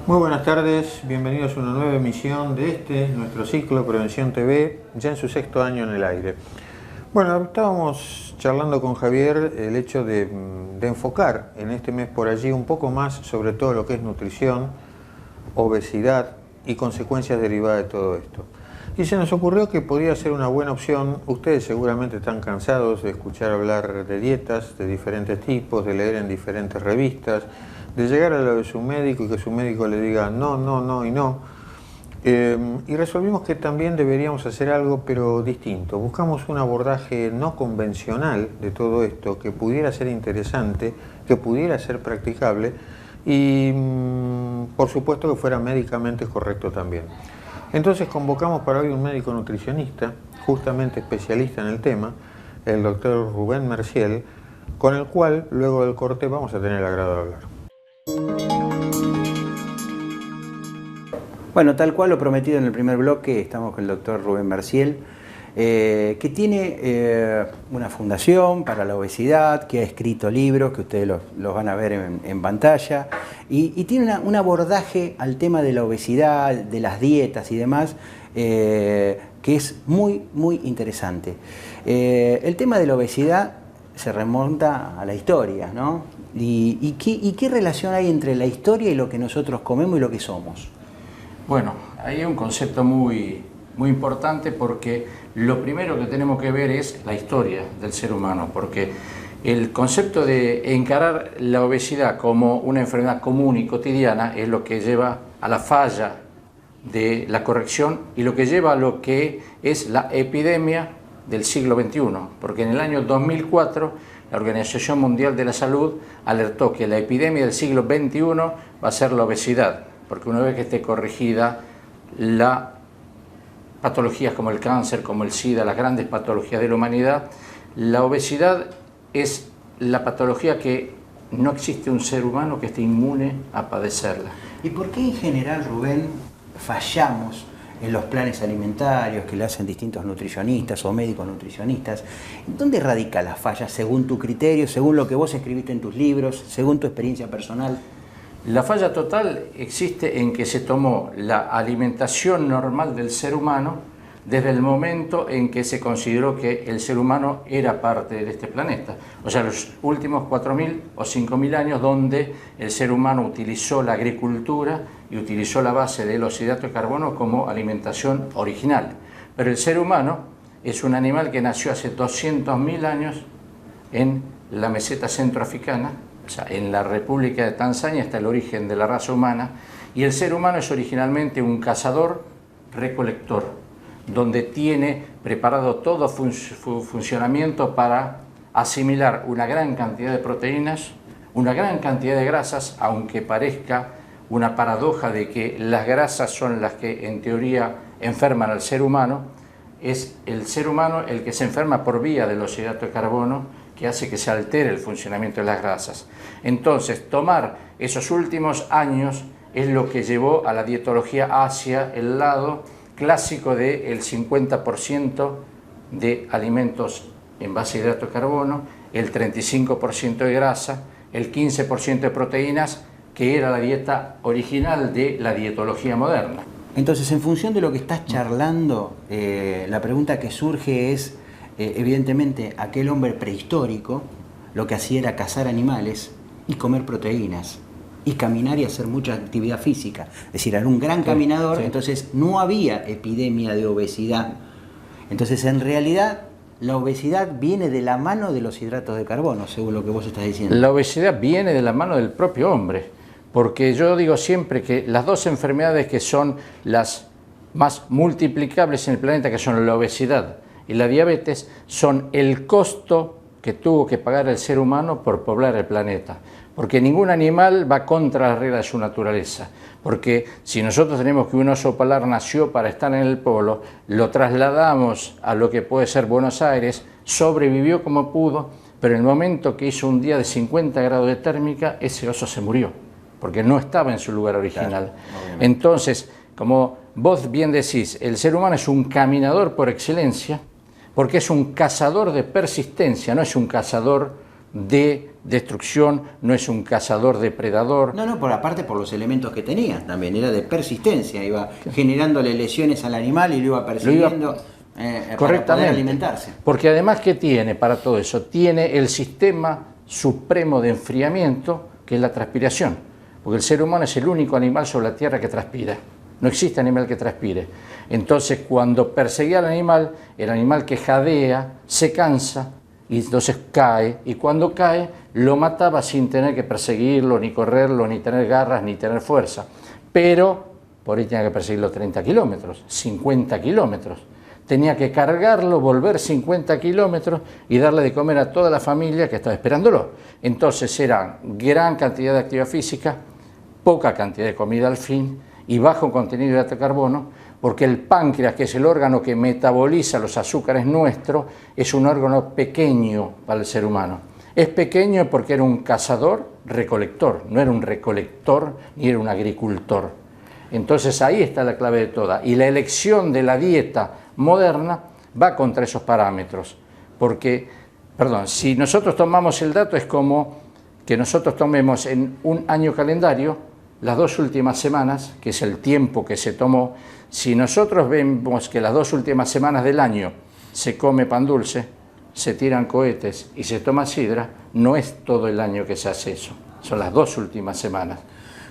Muy buenas tardes, bienvenidos a una nueva emisión de nuestro ciclo Prevención TV, ya en su 6º año en el aire. Bueno, estábamos charlando con Javier el hecho de enfocar en este mes por allí un poco más sobre todo lo que es nutrición, obesidad y consecuencias derivadas de todo esto. Y se nos ocurrió que podría ser una buena opción. Ustedes seguramente están cansados de escuchar hablar de dietas de diferentes tipos, de leer en diferentes revistas, de llegar a lo de su médico y que su médico le diga no, no, no y no. Y resolvimos que también deberíamos hacer algo pero distinto. Buscamos un abordaje no convencional de todo esto que pudiera ser interesante, que pudiera ser practicable y por supuesto que fuera médicamente correcto también. Entonces convocamos para hoy un médico nutricionista, justamente especialista en el tema, el doctor Rubén Merciel, con el cual luego del corte vamos a tener el agrado de hablar. Bueno, tal cual lo prometido en el primer bloque, estamos con el doctor Rubén Merciel, que tiene una fundación para la obesidad, que ha escrito libros, que ustedes los van a ver en pantalla, y tiene un abordaje al tema de la obesidad, de las dietas y demás, que es muy, muy interesante. El tema de la obesidad se remonta a la historia, ¿no? ¿Y qué relación hay entre la historia y lo que nosotros comemos y lo que somos? Bueno, ahí hay un concepto muy importante, porque lo primero que tenemos que ver es la historia del ser humano, porque el concepto de encarar la obesidad como una enfermedad común y cotidiana es lo que lleva a la falla de la corrección y lo que lleva a lo que es la epidemia del siglo XXI, porque en el año 2004 la Organización Mundial de la Salud alertó que la epidemia del siglo XXI va a ser la obesidad, porque una vez que esté corregida las patologías como el cáncer, como el SIDA, las grandes patologías de la humanidad, la obesidad es la patología que no existe un ser humano que esté inmune a padecerla. ¿Y por qué en general, Rubén, fallamos en los planes alimentarios que le hacen distintos nutricionistas o médicos nutricionistas? ¿Dónde radica la falla según tu criterio, según lo que vos escribiste en tus libros, según tu experiencia personal? La falla total existe en que se tomó la alimentación normal del ser humano desde el momento en que se consideró que el ser humano era parte de este planeta. O sea, los últimos 4.000 o 5.000 años donde el ser humano utilizó la agricultura y utilizó la base de los hidratos de carbono como alimentación original. Pero el ser humano es un animal que nació hace 200.000 años en la meseta centroafricana. O sea, en la República de Tanzania está el origen de la raza humana, y el ser humano es originalmente un cazador-recolector, donde tiene preparado todo su funcionamiento para asimilar una gran cantidad de proteínas, una gran cantidad de grasas, aunque parezca una paradoja de que las grasas son las que en teoría enferman al ser humano, es el ser humano el que se enferma por vía de los hidratos de carbono, que hace que se altere el funcionamiento de las grasas. Entonces, tomar esos últimos años es lo que llevó a la dietología hacia el lado clásico del 50% de alimentos en base a hidratos de carbono, el 35% de grasa, el 15% de proteínas, que era la dieta original de la dietología moderna. Entonces, en función de lo que estás charlando, la pregunta que surge es, evidentemente, aquel hombre prehistórico lo que hacía era cazar animales y comer proteínas y caminar y hacer mucha actividad física. Es decir, era un gran caminador, sí. Entonces no había epidemia de obesidad. Entonces, en realidad, la obesidad viene de la mano de los hidratos de carbono, según lo que vos estás diciendo. La obesidad viene de la mano del propio hombre, porque yo digo siempre que las dos enfermedades que son las más multiplicables en el planeta, que son la obesidad y la diabetes, son el costo que tuvo que pagar el ser humano por poblar el planeta. Porque ningún animal va contra las reglas de su naturaleza. Porque si nosotros tenemos que un oso polar nació para estar en el polo, lo trasladamos a lo que puede ser Buenos Aires, sobrevivió como pudo, pero en el momento que hizo un día de 50 grados de térmica, ese oso se murió, porque no estaba en su lugar original. Claro, entonces, como vos bien decís, el ser humano es un caminador por excelencia, porque es un cazador de persistencia, no es un cazador de destrucción, no es un cazador depredador. No, por aparte por los elementos que tenía, también era de persistencia, iba generándole lesiones al animal y lo iba persiguiendo para poder alimentarse. Porque además, ¿qué tiene para todo eso? Tiene el sistema supremo de enfriamiento, que es la transpiración, porque el ser humano es el único animal sobre la Tierra que transpira. No existe animal que transpire. Entonces, cuando perseguía al animal, el animal que jadea, se cansa, y entonces cae, y cuando cae lo mataba sin tener que perseguirlo, ni correrlo, ni tener garras, ni tener fuerza. Pero por ahí tenía que perseguirlo 30 kilómetros, 50 kilómetros. Tenía que cargarlo, volver 50 kilómetros y darle de comer a toda la familia que estaba esperándolo. Entonces era gran cantidad de actividad física, poca cantidad de comida al fin y bajo contenido de hidrato de carbono, porque el páncreas, que es el órgano que metaboliza los azúcares nuestros, es un órgano pequeño para el ser humano. Es pequeño porque era un cazador-recolector, no era un recolector ni era un agricultor. Entonces ahí está la clave de toda. Y la elección de la dieta moderna va contra esos parámetros. Porque, si nosotros tomamos el dato, es como que nosotros tomemos en un año calendario las 2 últimas semanas, que es el tiempo que se tomó. Si nosotros vemos que las 2 últimas semanas del año se come pan dulce, se tiran cohetes y se toma sidra, no es todo el año que se hace eso, son las 2 últimas semanas.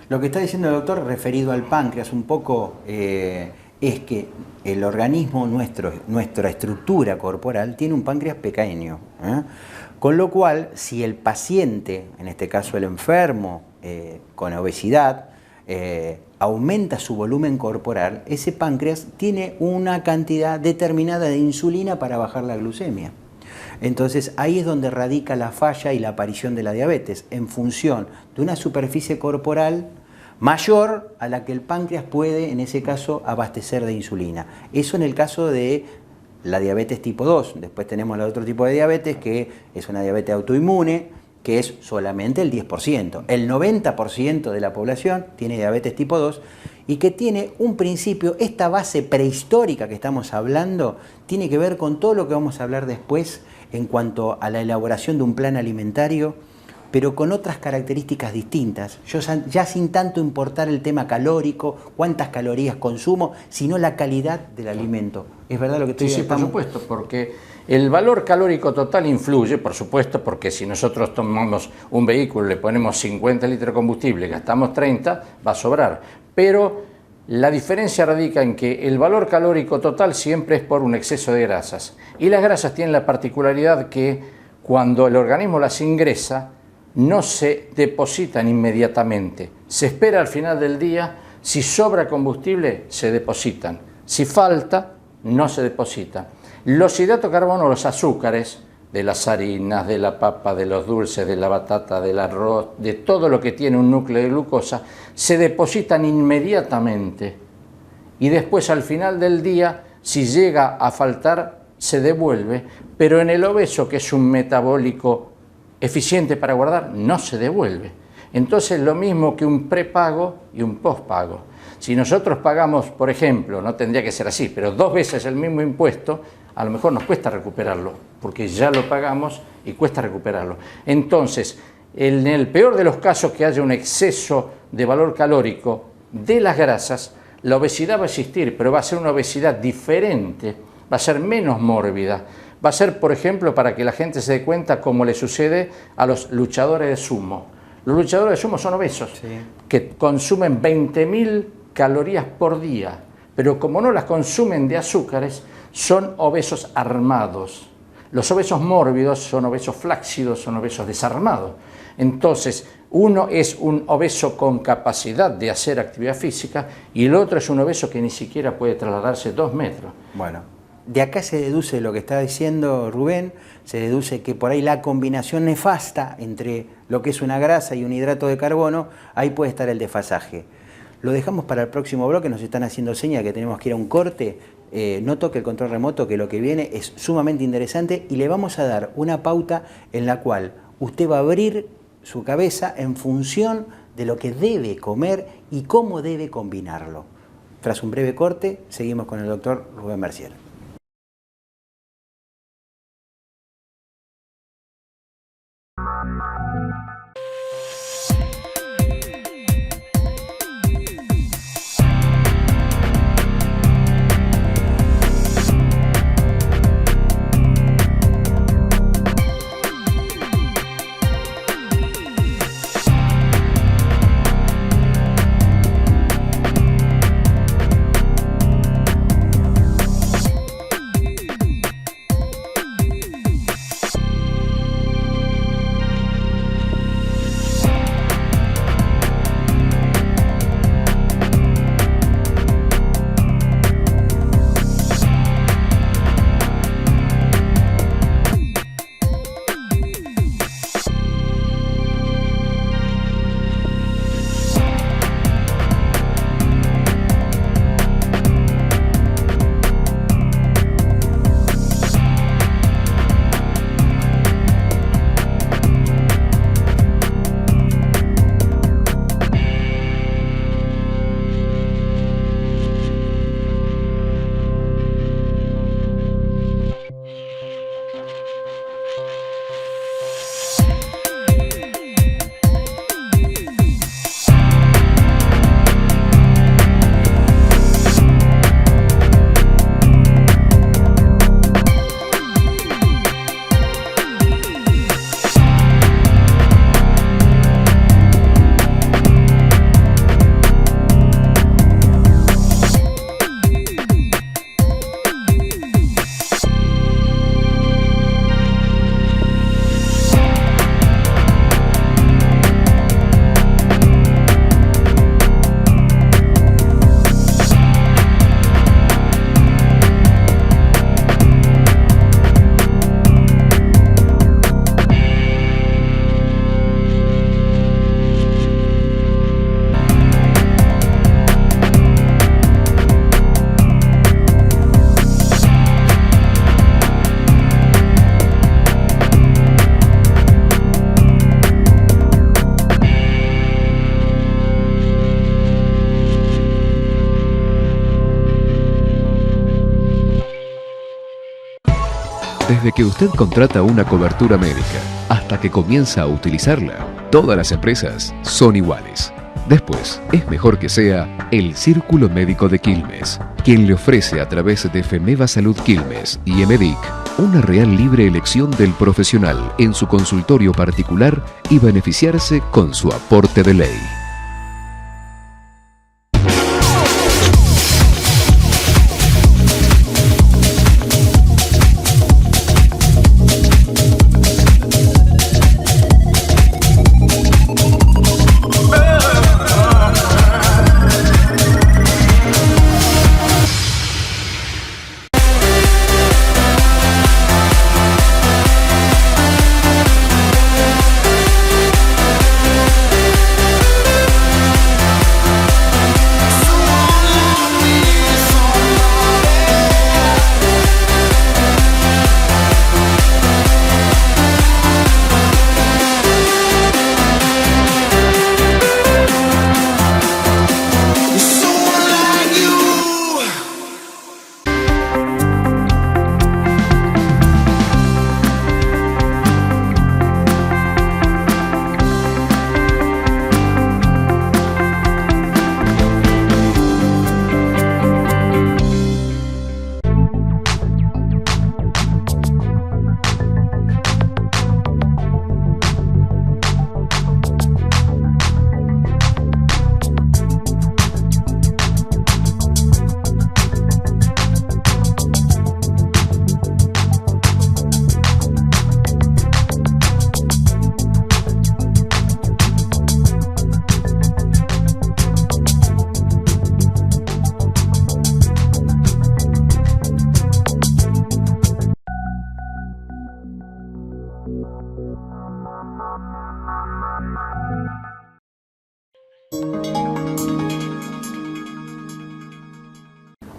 Lo que está diciendo el doctor referido al páncreas un poco es que el organismo nuestra estructura corporal tiene un páncreas pequeño, con lo cual si el paciente, en este caso el enfermo con obesidad, aumenta su volumen corporal, ese páncreas tiene una cantidad determinada de insulina para bajar la glucemia. Entonces ahí es donde radica la falla y la aparición de la diabetes, en función de una superficie corporal mayor a la que el páncreas puede, en ese caso, abastecer de insulina. Eso en el caso de la diabetes tipo 2. Después tenemos el otro tipo de diabetes, que es una diabetes autoinmune, que es solamente el 10%. El 90% de la población tiene diabetes tipo 2 y que tiene un principio, esta base prehistórica que estamos hablando, tiene que ver con todo lo que vamos a hablar después en cuanto a la elaboración de un plan alimentario, pero con otras características distintas. Yo ya sin tanto importar el tema calórico, cuántas calorías consumo, sino la calidad del alimento. ¿Es verdad lo que estoy diciendo? Sí, por supuesto, porque el valor calórico total influye, por supuesto, porque si nosotros tomamos un vehículo, le ponemos 50 litros de combustible, gastamos 30, va a sobrar. Pero la diferencia radica en que el valor calórico total siempre es por un exceso de grasas. Y las grasas tienen la particularidad que cuando el organismo las ingresa, no se depositan inmediatamente. Se espera al final del día, si sobra combustible, se depositan. Si falta, no se depositan. Los hidratos de carbono, los azúcares, de las harinas, de la papa, de los dulces, de la batata, del arroz, de todo lo que tiene un núcleo de glucosa, se depositan inmediatamente y después al final del día, si llega a faltar, se devuelve, pero en el obeso, que es un metabólico eficiente para guardar, no se devuelve. Entonces lo mismo que un prepago y un pospago. Si nosotros pagamos, por ejemplo, no tendría que ser así, pero 2 veces el mismo impuesto, a lo mejor nos cuesta recuperarlo, porque ya lo pagamos y cuesta recuperarlo. Entonces, en el peor de los casos que haya un exceso de valor calórico de las grasas, la obesidad va a existir, pero va a ser una obesidad diferente, va a ser menos mórbida. Va a ser, por ejemplo, para que la gente se dé cuenta cómo le sucede a los luchadores de sumo. Los luchadores de sumo son obesos, sí, que consumen 20.000 calorías por día, pero como no las consumen de azúcares, son obesos armados. Los obesos mórbidos son obesos flácidos, son obesos desarmados. Entonces, uno es un obeso con capacidad de hacer actividad física y el otro es un obeso que ni siquiera puede trasladarse 2 metros. Bueno, de acá se deduce lo que está diciendo Rubén, se deduce que por ahí la combinación nefasta entre lo que es una grasa y un hidrato de carbono, ahí puede estar el desfasaje. Lo dejamos para el próximo bloque, nos están haciendo señas que tenemos que ir a un corte. No toque el control remoto, que lo que viene es sumamente interesante y le vamos a dar una pauta en la cual usted va a abrir su cabeza en función de lo que debe comer y cómo debe combinarlo. Tras un breve corte, seguimos con el doctor Rubén Merciel. Desde que usted contrata una cobertura médica hasta que comienza a utilizarla, todas las empresas son iguales. Después, es mejor que sea el Círculo Médico de Quilmes, quien le ofrece a través de FEMEVA Salud Quilmes y EMEDIC una real libre elección del profesional en su consultorio particular y beneficiarse con su aporte de ley.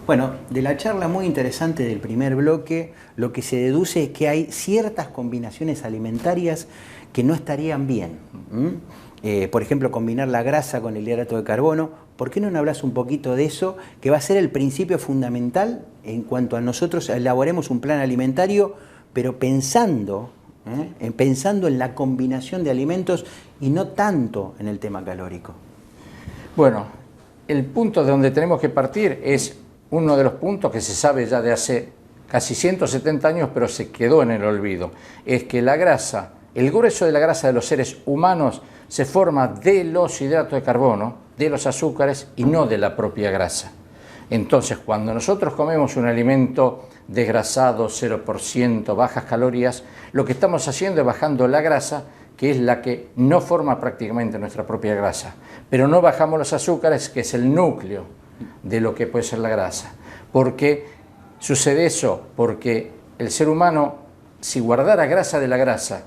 Bueno, de la charla muy interesante del primer bloque, lo que se deduce es que hay ciertas combinaciones alimentarias que no estarían bien. Por ejemplo, combinar la grasa con el hidrato de carbono. ¿Por qué no nos hablas un poquito de eso, que va a ser el principio fundamental en cuanto a nosotros elaboremos un plan alimentario, pero pensando en la combinación de alimentos y no tanto en el tema calórico? Bueno, el punto de donde tenemos que partir es uno de los puntos que se sabe ya de hace casi 170 años, pero se quedó en el olvido. Es que la grasa, el grueso de la grasa de los seres humanos se forma de los hidratos de carbono, de los azúcares y no de la propia grasa. Entonces, cuando nosotros comemos un alimento desgrasado, 0%, bajas calorías, lo que estamos haciendo es bajando la grasa, que es la que no forma prácticamente nuestra propia grasa. Pero no bajamos los azúcares, que es el núcleo de lo que puede ser la grasa. ¿Por qué sucede eso? Porque el ser humano, si guardara grasa de la grasa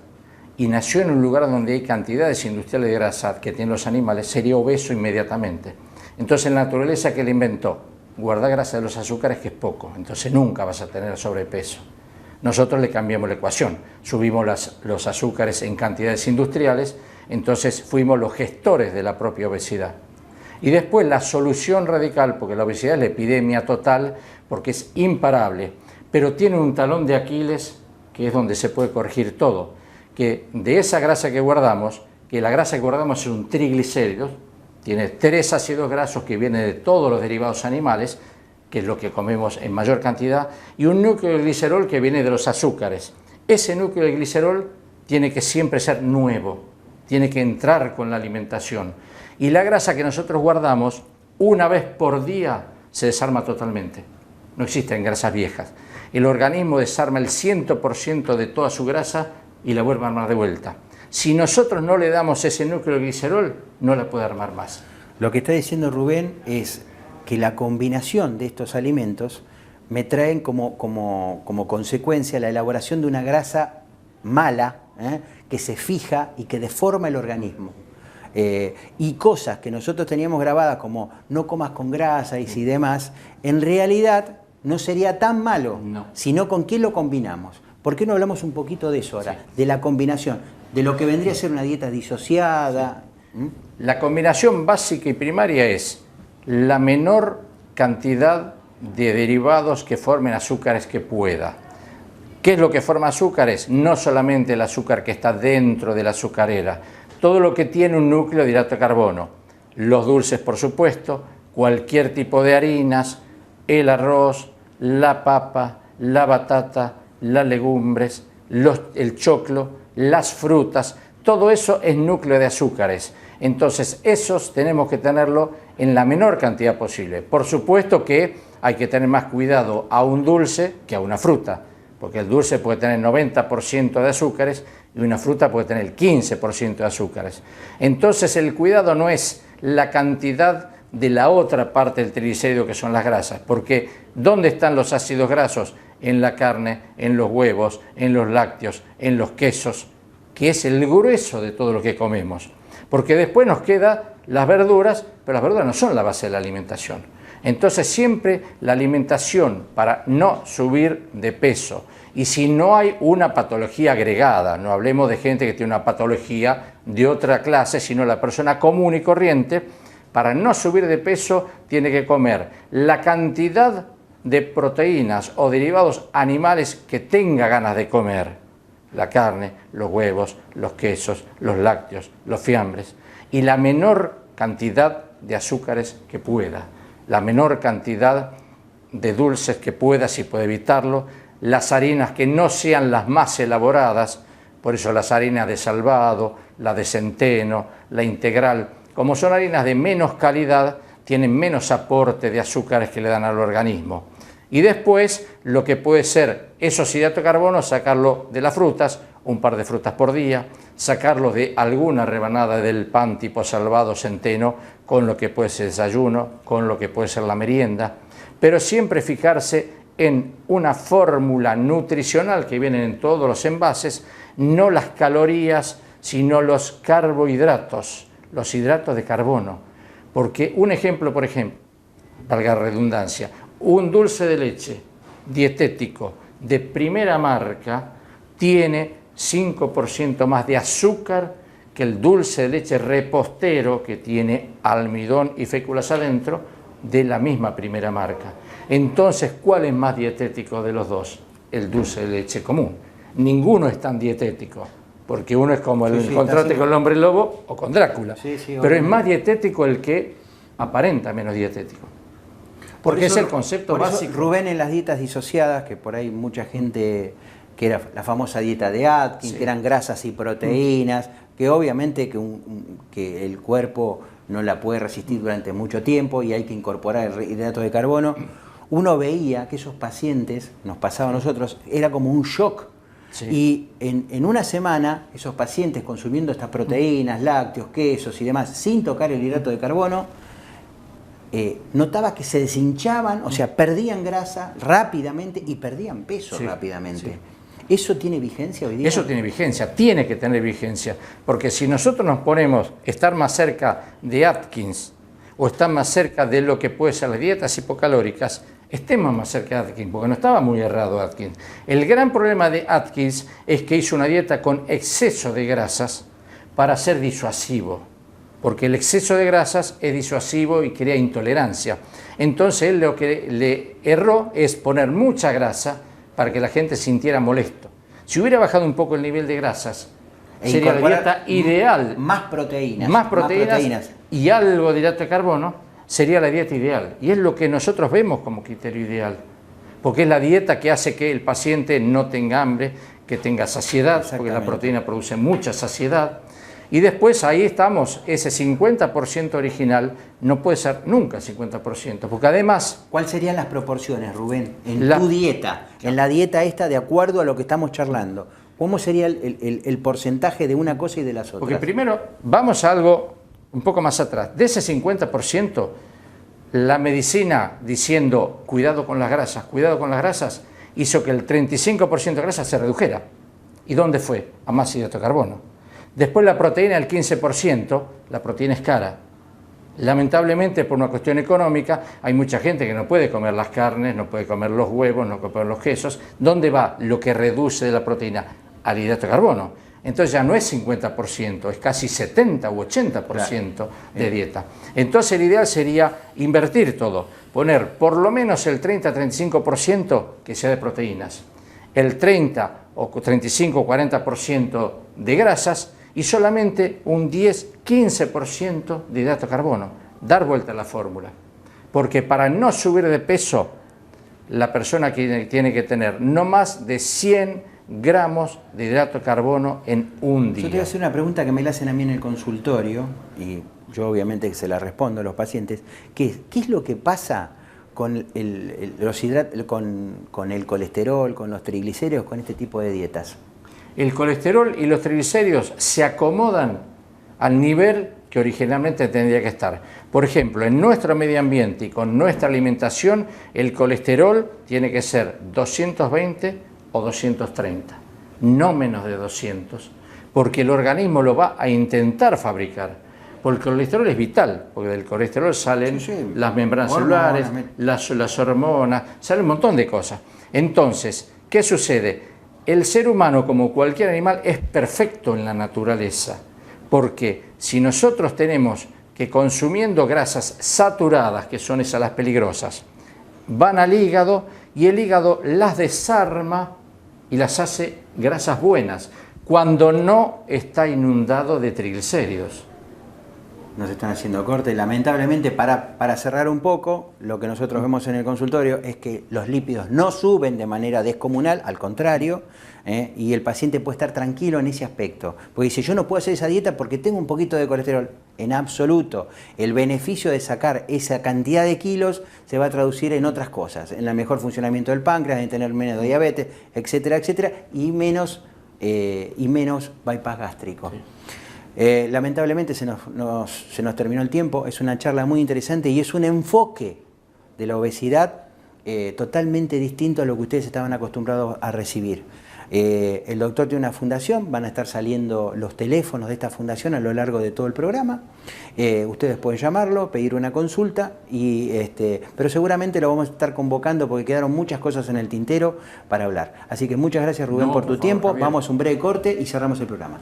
y nació en un lugar donde hay cantidades industriales de grasa que tienen los animales, sería obeso inmediatamente. Entonces la naturaleza que le inventó, guardar grasa de los azúcares, que es poco, entonces nunca vas a tener sobrepeso. Nosotros le cambiamos la ecuación, subimos los azúcares en cantidades industriales, entonces fuimos los gestores de la propia obesidad. Y después la solución radical, porque la obesidad es la epidemia total, porque es imparable, pero tiene un talón de Aquiles que es donde se puede corregir todo, que de esa grasa que guardamos, que la grasa que guardamos es un triglicéridos, tiene 3 ácidos grasos que vienen de todos los derivados animales, que es lo que comemos en mayor cantidad, y un núcleo de glicerol que viene de los azúcares. Ese núcleo de glicerol tiene que siempre ser nuevo, tiene que entrar con la alimentación. Y la grasa que nosotros guardamos, una vez por día, se desarma totalmente. No existen grasas viejas. El organismo desarma el 100% de toda su grasa y la vuelve a armar de vuelta. Si nosotros no le damos ese núcleo de glicerol, no la puede armar más. Lo que está diciendo Rubén es que la combinación de estos alimentos me traen como consecuencia la elaboración de una grasa mala, que se fija y que deforma el organismo. Y cosas que nosotros teníamos grabadas como no comas con grasa y demás, en realidad no sería tan malo, sino con qué lo combinamos. ¿Por qué no hablamos un poquito de eso ahora? Sí. De la combinación, de lo que vendría a ser una dieta disociada. Sí. La combinación básica y primaria es la menor cantidad de derivados que formen azúcares que pueda. ¿Qué es lo que forma azúcares? No solamente el azúcar que está dentro de la azucarera, todo lo que tiene un núcleo de hidrato de carbono, los dulces por supuesto, cualquier tipo de harinas, el arroz, la papa, la batata, las legumbres, el choclo, las frutas, todo eso es núcleo de azúcares. Entonces esos tenemos que tenerlo en la menor cantidad posible. Por supuesto que hay que tener más cuidado a un dulce que a una fruta, porque el dulce puede tener 90% de azúcares y una fruta puede tener el 15% de azúcares. Entonces el cuidado no es la cantidad de la otra parte del triglicérido que son las grasas, porque ¿dónde están los ácidos grasos? En la carne, en los huevos, en los lácteos, en los quesos, que es el grueso de todo lo que comemos. Porque después nos quedan las verduras, pero las verduras no son la base de la alimentación. Entonces siempre la alimentación para no subir de peso, y si no hay una patología agregada, no hablemos de gente que tiene una patología de otra clase, sino la persona común y corriente, para no subir de peso tiene que comer la cantidad de proteínas o derivados animales que tenga ganas de comer. La carne, los huevos, los quesos, los lácteos, los fiambres, y la menor cantidad de azúcares que pueda, la menor cantidad de dulces que pueda, si puede evitarlo, las harinas que no sean las más elaboradas, por eso las harinas de salvado, la de centeno, la integral, como son harinas de menos calidad, tienen menos aporte de azúcares que le dan al organismo. Y después, lo que puede ser esos hidratos de carbono, sacarlo de las frutas, un par de frutas por día, sacarlo de alguna rebanada del pan tipo salvado, centeno, con lo que puede ser desayuno, con lo que puede ser la merienda, pero siempre fijarse en una fórmula nutricional que viene en todos los envases, no las calorías, sino los carbohidratos, los hidratos de carbono. Porque un ejemplo, por ejemplo, valga la redundancia, un dulce de leche dietético de primera marca tiene 5% más de azúcar que el dulce de leche repostero que tiene almidón y féculas adentro de la misma primera marca. Entonces, ¿cuál es más dietético de los dos? El dulce de leche común. Ninguno es tan dietético, porque uno es como el contraste con el hombre lobo o con Drácula. Pero es más dietético el que aparenta menos dietético. Porque es el concepto básico. Rubén, en las dietas disociadas, que por ahí mucha gente, que era la famosa dieta de Atkins, que eran grasas y proteínas, que obviamente que el cuerpo no la puede resistir durante mucho tiempo y hay que incorporar hidratos de carbono. Uno veía que esos pacientes, nos pasaba a nosotros, era como un shock. Y en una semana, esos pacientes consumiendo estas proteínas, lácteos, quesos y demás, sin tocar el hidrato de carbono, notaba que se deshinchaban, o sea, perdían grasa rápidamente y perdían peso rápidamente. ¿Eso tiene vigencia hoy día? Eso tiene vigencia, tiene que tener vigencia, porque si nosotros nos ponemos estar más cerca de Atkins o estar más cerca de lo que puede ser las dietas hipocalóricas, estemos más cerca de Atkins, porque no estaba muy errado Atkins. El gran problema de Atkins es que hizo una dieta con exceso de grasas para ser disuasivo, porque el exceso de grasas es disuasivo y crea intolerancia. Entonces él lo que le erró es poner mucha grasa para que la gente sintiera molesto. Si hubiera bajado un poco el nivel de grasas, sería la dieta ideal. Más proteínas. Más proteínas y algo de hidrato de carbono, sería la dieta ideal. Y es lo que nosotros vemos como criterio ideal. Porque es la dieta que hace que el paciente no tenga hambre, que tenga saciedad, porque la proteína produce mucha saciedad. Y después ahí estamos, ese 50% original no puede ser nunca 50%, porque además... ¿Cuáles serían las proporciones, Rubén, en tu dieta, en la dieta esta, de acuerdo a lo que estamos charlando? ¿Cómo sería el porcentaje de una cosa y de las otras? Porque primero vamos a algo un poco más atrás. De ese 50%, la medicina diciendo cuidado con las grasas, hizo que el 35% de grasa se redujera. ¿Y dónde fue? A más hidrato de carbono. Después la proteína, el 15%, la proteína es cara. Lamentablemente, por una cuestión económica, hay mucha gente que no puede comer las carnes, no puede comer los huevos, no puede comer los quesos. ¿Dónde va lo que reduce de la proteína? Al hidrato de carbono. Entonces ya no es 50%, es casi 70 u 80% de dieta. Entonces el ideal sería invertir todo, poner por lo menos el 30-35% que sea de proteínas, el 30 o 35 o 40% de grasas, y solamente un 10-15% de hidrato de carbono. Dar vuelta a la fórmula. Porque para no subir de peso, la persona tiene que tener no más de 100 gramos de hidrato de carbono en un día. Yo te voy a hacer una pregunta que me la hacen a mí en el consultorio, y yo obviamente se la respondo a los pacientes. ¿Qué es lo que pasa con con el colesterol, con los triglicéridos, con este tipo de dietas? El colesterol y los triglicéridos se acomodan al nivel que originalmente tendría que estar. Por ejemplo, en nuestro medio ambiente y con nuestra alimentación, el colesterol tiene que ser 220 o 230, no menos de 200, porque el organismo lo va a intentar fabricar. Porque el colesterol es vital, porque del colesterol salen las membranas celulares, las hormonas, sale un montón de cosas. Entonces, ¿qué sucede? El ser humano, como cualquier animal, es perfecto en la naturaleza, porque si nosotros tenemos que consumiendo grasas saturadas, que son esas las peligrosas, van al hígado y el hígado las desarma y las hace grasas buenas, cuando no está inundado de triglicéridos. Nos están haciendo corte. Lamentablemente, para cerrar un poco, lo que nosotros vemos en el consultorio es que los lípidos no suben de manera descomunal, al contrario, y el paciente puede estar tranquilo en ese aspecto. Porque dice, yo no puedo hacer esa dieta porque tengo un poquito de colesterol. En absoluto. El beneficio de sacar esa cantidad de kilos se va a traducir en otras cosas, en el mejor funcionamiento del páncreas, en tener menos diabetes, etcétera, etcétera, y menos bypass gástrico. Sí. Lamentablemente se nos terminó el tiempo. Es una charla muy interesante y es un enfoque de la obesidad totalmente distinto a lo que ustedes estaban acostumbrados a recibir. El doctor tiene una fundación, van a estar saliendo los teléfonos de esta fundación a lo largo de todo el programa. Ustedes pueden llamarlo, pedir una consulta, pero seguramente lo vamos a estar convocando porque quedaron muchas cosas en el tintero para hablar. Así que muchas gracias, Rubén, por tu tiempo. Javier. Vamos a un breve corte y cerramos el programa.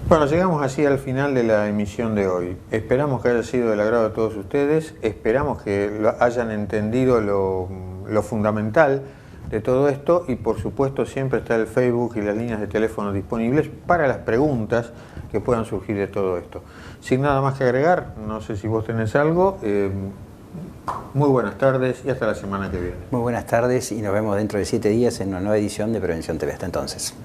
Bueno, llegamos así al final de la emisión de hoy. Esperamos que haya sido del agrado de todos ustedes, esperamos que hayan entendido lo fundamental de todo esto y por supuesto siempre está el Facebook y las líneas de teléfono disponibles para las preguntas que puedan surgir de todo esto. Sin nada más que agregar, no sé si vos tenés algo, muy buenas tardes y hasta la semana que viene. Muy buenas tardes y nos vemos dentro de 7 días en una nueva edición de Prevención TV. Hasta entonces.